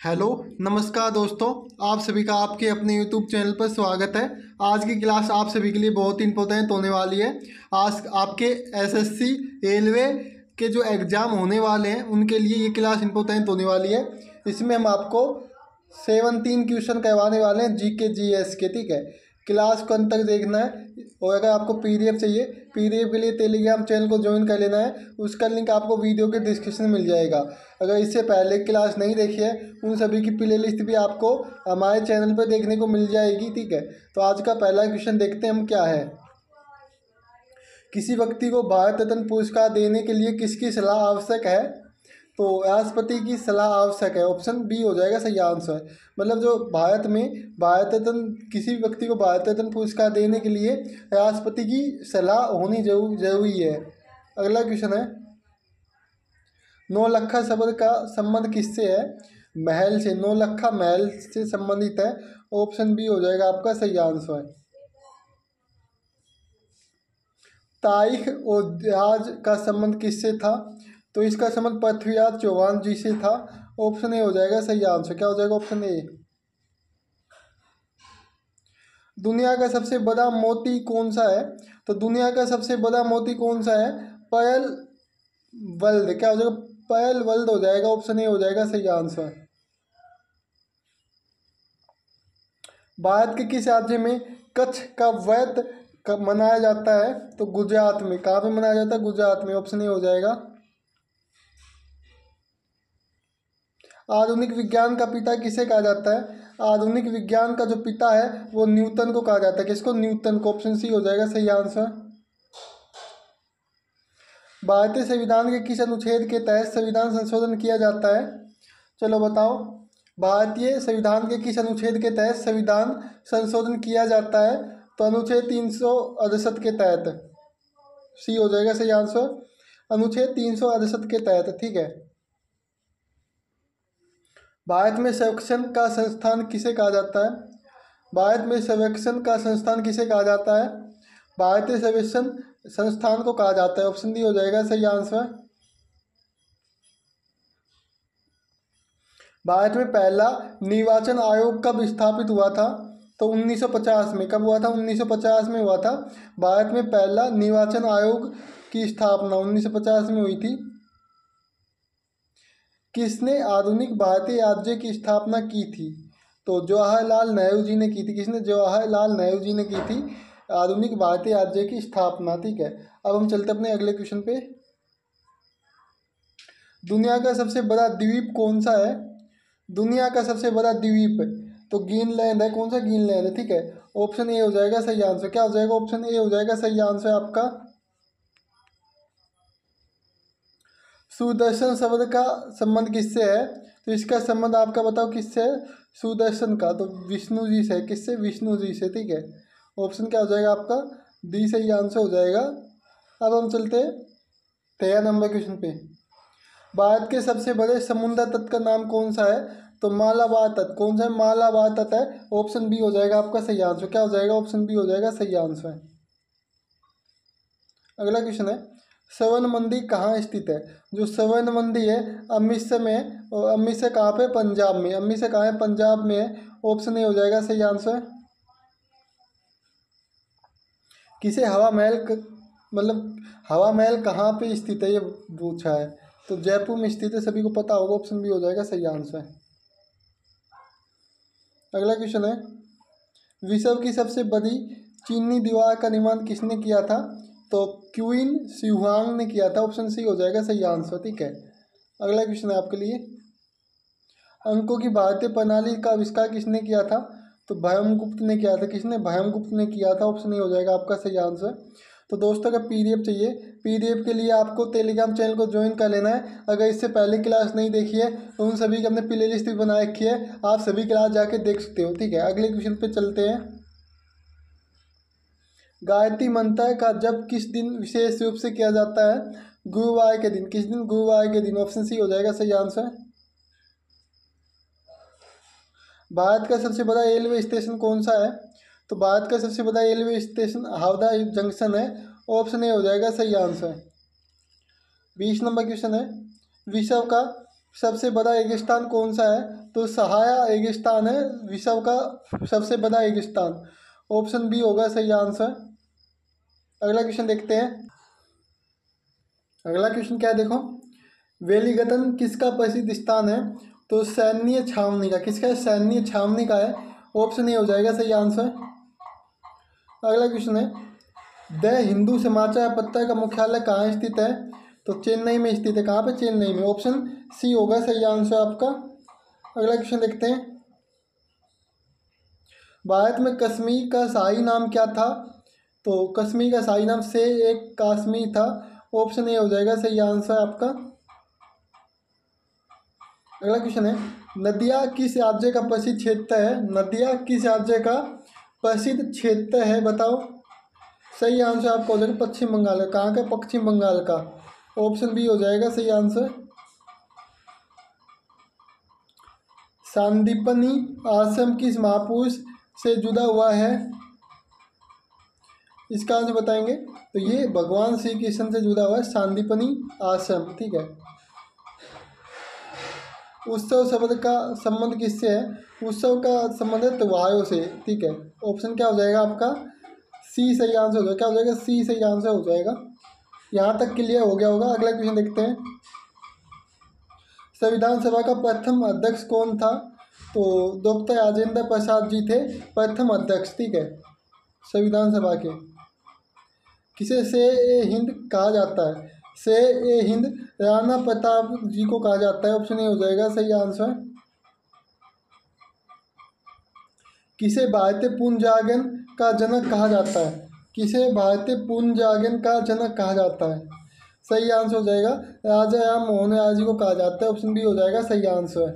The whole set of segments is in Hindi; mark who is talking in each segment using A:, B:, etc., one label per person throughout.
A: हेलो नमस्कार दोस्तों, आप सभी का आपके अपने यूट्यूब चैनल पर स्वागत है। आज की क्लास आप सभी के लिए बहुत इंपॉर्टेंट होने वाली है। आज आपके एसएससी रेलवे के जो एग्ज़ाम होने वाले हैं उनके लिए ये क्लास इंपॉर्टेंट होने वाली है। इसमें हम आपको 17 क्वेश्चन करवाने वाले हैं जीके जीएस के। ठीक है, क्लास को अंत तक देखना है। और अगर आपको पीडीएफ चाहिए, पीडीएफ के लिए टेलीग्राम चैनल को ज्वाइन कर लेना है। उसका लिंक आपको वीडियो के डिस्क्रिप्शन में मिल जाएगा। अगर इससे पहले क्लास नहीं देखी है उन सभी की प्लेलिस्ट भी आपको हमारे चैनल पर देखने को मिल जाएगी। ठीक है, तो आज का पहला क्वेश्चन देखते हैं हम क्या है। किसी व्यक्ति को भारत रत्न पुरस्कार देने के लिए किसकी सलाह आवश्यक है? तो राष्ट्रपति की सलाह आवश्यक है। ऑप्शन बी हो जाएगा सही आंसर। मतलब जो भारत में भारत रत्न, किसी व्यक्ति को भारत रत्न पुरस्कार देने के लिए राष्ट्रपति की सलाह होनी जरूरी है। अगला क्वेश्चन है, नौलखा शब्द का संबंध किससे है? महल से। नौलखा महल से संबंधित है। ऑप्शन बी हो जाएगा आपका सही आंसर। तारीख और राज का संबंध किससे था? तो इसका संबंध पृथ्वीराज चौहान जी से था। ऑप्शन ए हो जाएगा सही आंसर। क्या हो जाएगा? Option A. दुनिया का सबसे बड़ा मोती कौन सा है? तो दुनिया का सबसे बड़ा मोती कौन सा है? Pearl world. क्या हो जाएगा? पर्ल वर्ल्ड हो जाएगा। ऑप्शन ए हो जाएगा सही आंसर। भारत के किस राज्य में कच्छ का व्रत मनाया जाता है? तो गुजरात में। कहाँ पे मनाया जाता है? गुजरात में। ऑप्शन ए हो जाएगा। आधुनिक विज्ञान का पिता किसे कहा जाता है? आधुनिक विज्ञान का जो पिता है वो न्यूटन को कहा जाता है। किसको? न्यूटन को। ऑप्शन सी हो जाएगा सही आंसर। भारतीय संविधान के किस अनुच्छेद के तहत संविधान संशोधन किया जाता है? चलो बताओ, भारतीय संविधान के किस अनुच्छेद के तहत संविधान संशोधन किया जाता है? तो अनुच्छेद 368 के तहत। सी हो जाएगा सही आंसर। अनुच्छेद 368 के तहत। ठीक है, भारत में सर्वेक्षण का संस्थान किसे कहा जाता है? भारत में सर्वेक्षण का संस्थान किसे कहा जाता है? भारतीय सर्वेक्षण संस्थान को कहा जाता है। ऑप्शन डी हो जाएगा सही आंसर। भारत में पहला निर्वाचन आयोग कब स्थापित हुआ था? तो 1950 में। कब हुआ था? 1950 में हुआ था। भारत में पहला निर्वाचन आयोग की स्थापना 1950 में हुई थी। किसने आधुनिक भारतीय राज्य की स्थापना की थी? तो जवाहरलाल नेहरू जी ने की थी। किसने? जवाहरलाल नेहरू जी ने की थी आधुनिक भारतीय राज्य की स्थापना। ठीक है, अब हम चलते अपने अगले क्वेश्चन पे। दुनिया का सबसे बड़ा द्वीप कौन सा है? दुनिया का सबसे बड़ा द्वीप तो ग्रीनलैंड है। कौन सा? ग्रीनलैंड है। ठीक है, ऑप्शन ए हो जाएगा सही आंसर। क्या हो जाएगा? ऑप्शन ए हो जाएगा सही आंसर आपका। सुदर्शन शब्द का संबंध किससे है? तो इसका संबंध आपका बताओ किससे है? सुदर्शन का तो विष्णु जी से। किससे? विष्णु जी से। ठीक है, ऑप्शन क्या हो जाएगा आपका? डी सही आंसर हो जाएगा। अब हम चलते हैं 13 नंबर क्वेश्चन पे। भारत के सबसे बड़े समुद्र तट का नाम कौन सा है? तो मालाबार तट। कौन सा है? मालाबार तट है। ऑप्शन बी हो जाएगा आपका सही आंसर। क्या हो जाएगा? ऑप्शन बी हो जाएगा सही आंसर। अगला क्वेश्चन है, स्वर्ण मंदिर कहाँ स्थित है? जो स्वर्ण मंदिर है अमृतसर में है। और अमृतसर कहाँ पे? पंजाब में। अमृतसर कहाँ है? पंजाब में है। ऑप्शन ए हो जाएगा सही आंसर। किसे हवा महल मतलब हवा महल कहाँ पे स्थित है ये पूछा है। तो जयपुर में स्थित है, सभी को पता होगा। ऑप्शन बी हो जाएगा सही आंसर। अगला क्वेश्चन है, विश्व की सबसे बड़ी चीनी दीवार का निर्माण किसने किया था? तो क्वीन शिहुआंग ने किया था। ऑप्शन सी हो जाएगा सही आंसर। ठीक है, अगला क्वेश्चन है आपके लिए, अंकों की भारतीय प्रणाली का आविष्कार किसने किया था? तो ब्रह्मगुप्त ने किया था। किसने? ब्रह्मगुप्त ने किया था। ऑप्शन ए हो जाएगा आपका सही आंसर। तो दोस्तों अगर पीडीएफ चाहिए, पीडीएफ के लिए आपको टेलीग्राम चैनल को ज्वाइन कर लेना है। अगर इससे पहले क्लास नहीं देखी है तो उन सभी की हमने प्लेलिस्ट भी बना रखी है, आप सभी क्लास जाके देख सकते हो। ठीक है, अगले क्वेश्चन पे चलते हैं। गायत्री मंत्र का जप किस दिन विशेष रूप से किया जाता है? गुरुवार के दिन। किस दिन? गुरुवार के दिन। ऑप्शन सी हो जाएगा सही आंसर। भारत का सबसे बड़ा रेलवे स्टेशन कौन सा है? तो भारत का सबसे बड़ा रेलवे स्टेशन हावड़ा जंक्शन है। ऑप्शन ए हो जाएगा सही आंसर। 20 नंबर क्वेश्चन है, विश्व का सबसे बड़ा रेगिस्तान कौन सा है? तो सहारा रेगिस्तान है विश्व का सबसे बड़ा रेगिस्तान। ऑप्शन बी होगा सही आंसर। अगला क्वेश्चन देखते हैं। अगला क्वेश्चन क्या है देखो, वेलिंगटन किसका प्रसिद्ध स्थान है? तो सैन्य छावनी का। किसका है? सैन्य छावनी का है। ऑप्शन ए हो जाएगा सही आंसर। अगला क्वेश्चन है, द हिंदू समाचार पत्र का मुख्यालय कहाँ स्थित है? तो चेन्नई में स्थित है। कहाँ पे? चेन्नई में। ऑप्शन सी होगा सही आंसर आपका। अगला क्वेश्चन देखते हैं, भारत में कश्मीर का शाही नाम क्या था? तो कश्मीर का शाही नाम से एक कश्मीर था। ऑप्शन ए हो जाएगा सही आंसर आपका। अगला क्वेश्चन है, नदिया किस राज्य का प्रसिद्ध क्षेत्र है? नदिया किस राज्य का प्रसिद्ध क्षेत्र है बताओ? सही आंसर आपका हो जाएगा पश्चिम बंगाल का। कहाँ का? पश्चिम बंगाल का। ऑप्शन बी हो जाएगा सही आंसर। सांदीपनी आश्रम किस महापुरुष से जुड़ा हुआ है? इसका आंसर बताएंगे। तो ये भगवान श्री कृष्ण से जुड़ा हुआ है सांदीपनी आश्रम। ठीक है। उत्सव शब्द का संबंध किससे है? उत्सव का संबंध है त्योहारों से। ठीक है। ऑप्शन क्या हो जाएगा आपका? सी सही आंसर हो जाएगा। क्या हो जाएगा? सी सही आंसर हो जाएगा। यहाँ तक क्लियर हो गया होगा। अगला क्वेश्चन देखते हैं, संविधान सभा का प्रथम अध्यक्ष कौन था? तो डॉक्टर राजेंद्र प्रसाद जी थे प्रथम अध्यक्ष। ठीक है। संविधान सभा के। किसे से ए हिंद कहा जाता है? से ए हिंद राणा प्रताप जी को कहा जाता है। ऑप्शन ए हो जाएगा सही आंसर। किसे भारतीय पुनर्जागरण का जनक कहा जाता है? किसे भारतीय पुनर्जागरण का जनक कहा जाता है? सही आंसर हो जाएगा राजा राम मोहन राय जी को कहा जाता है। ऑप्शन बी हो जाएगा सही आंसर।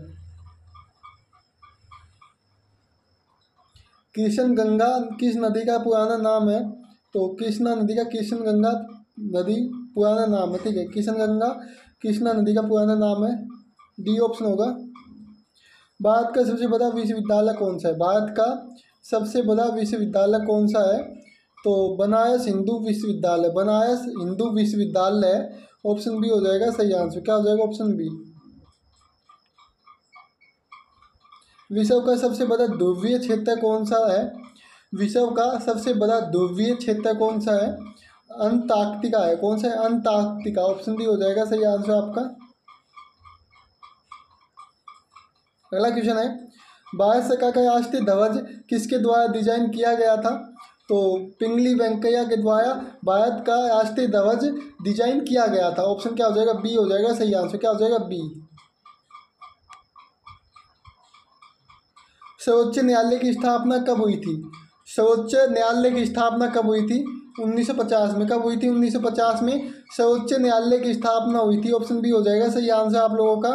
A: कृष्ण गंगा किस नदी का पुराना नाम है? तो कृष्णा नदी का कृष्ण गंगा नदी पुराना नाम है। ठीक है। कृष्ण गंगा कृष्णा नदी का पुराना नाम है। डी ऑप्शन होगा। भारत का सबसे बड़ा विश्वविद्यालय कौन सा है? भारत का सबसे बड़ा विश्वविद्यालय कौन सा है? तो बनारस हिंदू विश्वविद्यालय। बनारस हिंदू विश्वविद्यालय। ऑप्शन बी हो जाएगा सही आंसर। क्या हो जाएगा? Option B. विश्व का सबसे बड़ा ध्रुवीय क्षेत्र कौन सा है? विश्व का सबसे बड़ा ध्रुवीय क्षेत्र कौन सा है? अंटार्कटिका है। कौन सा है? अंटार्कटिका। ऑप्शन डी हो जाएगा सही आंसर आपका। अगला क्वेश्चन है, भारत सरकार का राष्ट्रीय ध्वज किसके द्वारा डिजाइन किया गया था? तो पिंगली वेंकैया के द्वारा भारत का राष्ट्रीय ध्वज डिजाइन किया गया था। ऑप्शन क्या हो जाएगा? बी हो जाएगा सही आंसर। क्या हो जाएगा? बी। सर्वोच्च न्यायालय की स्थापना कब हुई थी? सर्वोच्च न्यायालय की स्थापना कब हुई थी? 1950 में। कब हुई थी? 1950 में सर्वोच्च न्यायालय की स्थापना हुई थी। ऑप्शन बी हो जाएगा सही आंसर आप लोगों का।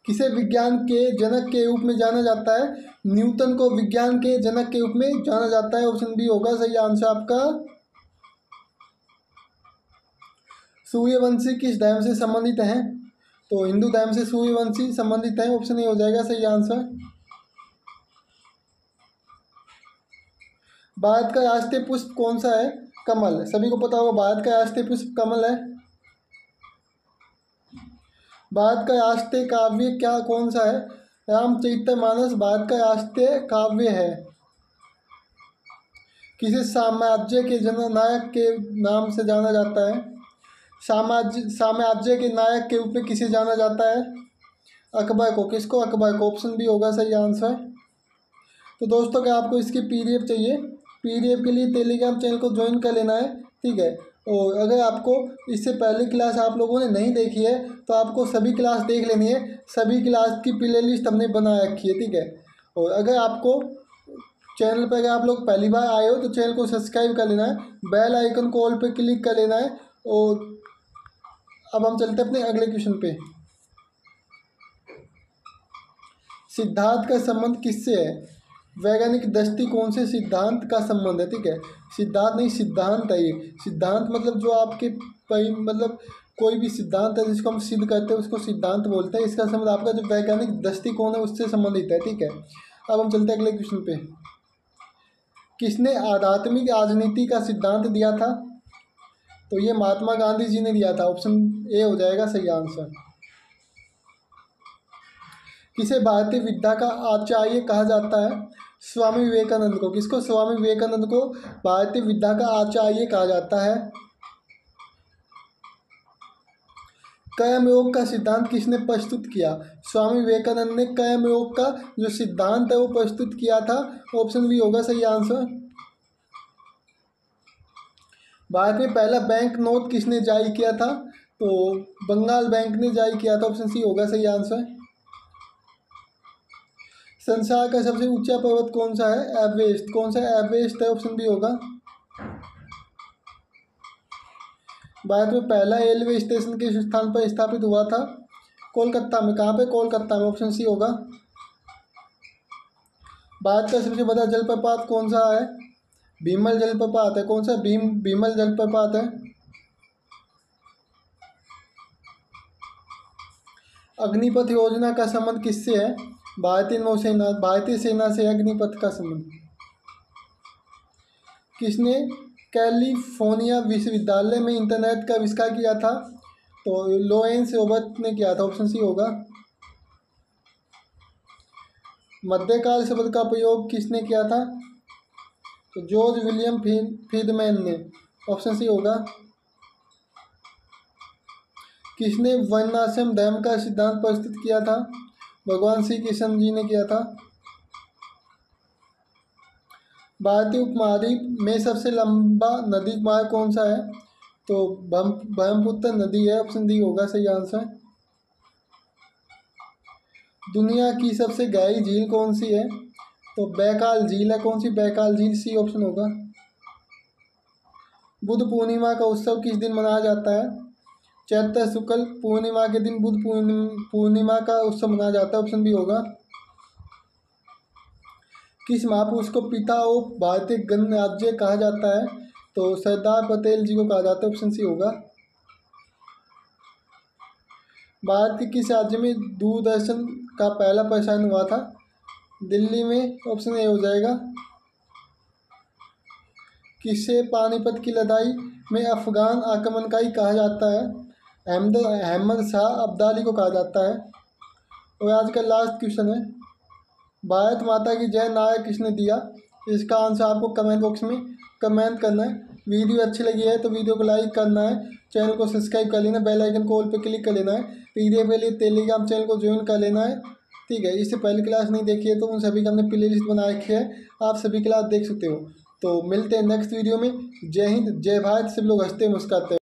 A: किसे विज्ञान के जनक के रूप में जाना जाता है? न्यूटन को विज्ञान के जनक के रूप में जाना जाता है। ऑप्शन बी होगा सही आंसर आपका। सूर्यवंशी किस धर्म से संबंधित हैं? तो हिंदू धर्म से सूर्यवंशी संबंधित है। ऑप्शन ए हो जाएगा सही आंसर। भारत का राष्ट्रीय पुष्प कौन सा है? कमल। सभी को पता होगा भारत का राष्ट्रीय पुष्प कमल है। भारत का राष्ट्रीय काव्य क्या कौन सा है? रामचरितमानस भारत का राष्ट्रीय काव्य है। किसे साम्राज्य के जननायक के नाम से जाना जाता है? साम्राज्य के नायक के रूप में किसे जाना जाता है? अकबर को। किसको? अकबर को। ऑप्शन बी होगा सही आंसर। तो दोस्तों क्या आपको इसकी पीडीएफ चाहिए? पीडीएफ के लिए टेलीग्राम चैनल को ज्वाइन कर लेना है। ठीक है। और अगर आपको इससे पहले क्लास आप लोगों ने नहीं देखी है तो आपको सभी क्लास देख लेनी है। सभी क्लास की प्लेलिस्ट हमने बना रखी है। ठीक है। और अगर आपको चैनल पर अगर आप लोग पहली बार आए हो तो चैनल को सब्सक्राइब कर लेना है, बेल आइकन को ऑल पे क्लिक कर लेना है। और अब हम चलते हैं अपने अगले क्वेश्चन पे। सिद्धांत का संबंध किससे है? वैज्ञानिक दृष्टिकोण से सिद्धांत का संबंध है। ठीक है। सिद्धांत नहीं, सिद्धांत है ये। सिद्धांत मतलब जो आपके मतलब कोई भी सिद्धांत है जिसको हम सिद्ध करते हैं उसको सिद्धांत बोलते हैं। इसका संबंध आपका जो वैज्ञानिक दृष्टिकोण है उससे संबंधित है। ठीक है। अब हम चलते हैं अगले क्वेश्चन पे। किसने आध्यात्मिक राजनीति का सिद्धांत दिया था? तो ये महात्मा गांधी जी ने दिया था। ऑप्शन ए हो जाएगा सही आंसर। किसे भारतीय विद्या का आचार्य कहा जाता है? स्वामी विवेकानंद को। किसको? स्वामी विवेकानंद को भारतीय विद्या का आचार्य कहा जाता है। कर्मयोग का सिद्धांत किसने प्रस्तुत किया? स्वामी विवेकानंद ने कर्मयोग का जो सिद्धांत है वो प्रस्तुत किया था। ऑप्शन बी होगा सही आंसर। भारत में पहला बैंक नोट किसने जारी किया था? तो बंगाल बैंक ने जारी किया था। ऑप्शन सी होगा सही आंसर। संसार का सबसे ऊंचा पर्वत कौन सा है? एवरेस्ट। कौन सा एवरेस्ट है? ऑप्शन बी होगा। भारत में पहला रेलवे स्टेशन किस स्थान पर स्थापित हुआ था? कोलकाता में। कहाँ पे? कोलकाता में। ऑप्शन सी होगा। भारत का सबसे बड़ा जलप्रपात कौन सा है? भीमल जलप्रपात है। कौन सा? भीमल जलप्रपात है। अग्निपथ योजना का संबंध किससे है? भारतीय नौसेना, भारतीय सेना से अग्निपथ का संबंध। किसने कैलिफोर्निया विश्वविद्यालय में इंटरनेट का आविष्कार किया था? तो लॉरेंस रॉबर्ट ने किया था। ऑप्शन सी होगा। मध्यकाल शब्द का प्रयोग किसने किया था? तो जॉर्ज विलियम फ्रीडमैन ने। ऑप्शन सी होगा। किसने वर्णाश्रम धर्म का सिद्धांत प्रस्तुत किया था? भगवान श्री कृष्ण जी ने किया था। भारतीय उपमहाद्वीप में सबसे लंबा नदी मार्ग कौन सा है? तो ब्रह्मपुत्र नदी है। ऑप्शन डी होगा सही आंसर। दुनिया की सबसे गहरी झील कौन सी है? तो बैकाल झील है। कौन सी? बैकाल झील। सी ऑप्शन होगा। बुद्ध पूर्णिमा का उत्सव किस दिन मनाया जाता है? चैत्र शुक्ल पूर्णिमा के दिन बुद्ध पूर्णिमा का उत्सव मनाया जाता है। ऑप्शन बी होगा। किस महापुरुष को पिता ऑफ भारतीय गणराज्य कहा जाता है? तो सरदार पटेल जी को कहा जाता है। ऑप्शन सी होगा। भारत के किस राज्य में दूरदर्शन का पहला प्रसारण हुआ था? दिल्ली में। ऑप्शन ए हो जाएगा। किसे पानीपत की लड़ाई में अफगान आक्रमणकारी कहा जाता है? अहमद शाह अब्दाली को कहा जाता है। और आज का लास्ट क्वेश्चन है, भारत माता की जय नारा किसने दिया? इसका आंसर आपको कमेंट बॉक्स में कमेंट करना है। वीडियो अच्छी लगी है तो वीडियो को लाइक करना है, चैनल को सब्सक्राइब कर लेना, बेल आइकन को ऑल पे क्लिक कर लेना है। पीडीएफ के लिए टेलीग्राम चैनल को ज्वाइन कर लेना है। ठीक है, इससे पहले क्लास नहीं देखी है तो उन सभी का हमने प्ले लिस्ट बना रखी है, आप सभी क्लास देख सकते हो। तो मिलते हैं नेक्स्ट वीडियो में। जय हिंद, जय भारत। सब लोग हंसते मुस्कुराते।